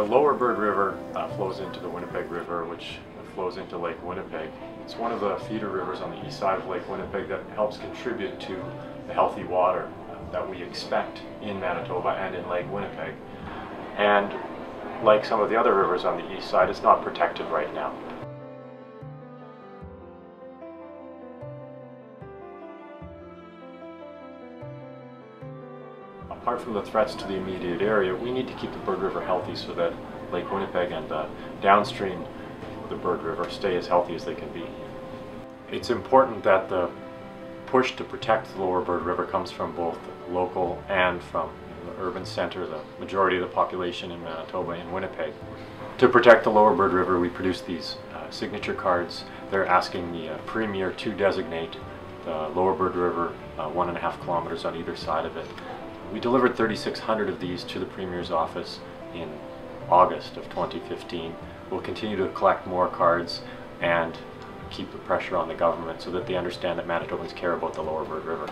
Lower Bird River flows into the Winnipeg River, which flows into Lake Winnipeg. It's one of the feeder rivers on the east side of Lake Winnipeg that helps contribute to the healthy water that we expect in Manitoba and in Lake Winnipeg. And like some of the other rivers on the east side, it's not protected right now. Apart from the threats to the immediate area, we need to keep the Bird River healthy so that Lake Winnipeg and downstream the Bird River stay as healthy as they can be. It's important that the push to protect the Lower Bird River comes from both local and from the urban center, the majority of the population in Manitoba, in Winnipeg. To protect the Lower Bird River, we produce these signature cards. They're asking the Premier to designate the Lower Bird River 1.5 kilometers on either side of it. We delivered 3,600 of these to the Premier's office in August of 2015. We'll continue to collect more cards and keep the pressure on the government so that they understand that Manitobans care about the Lower Bird River.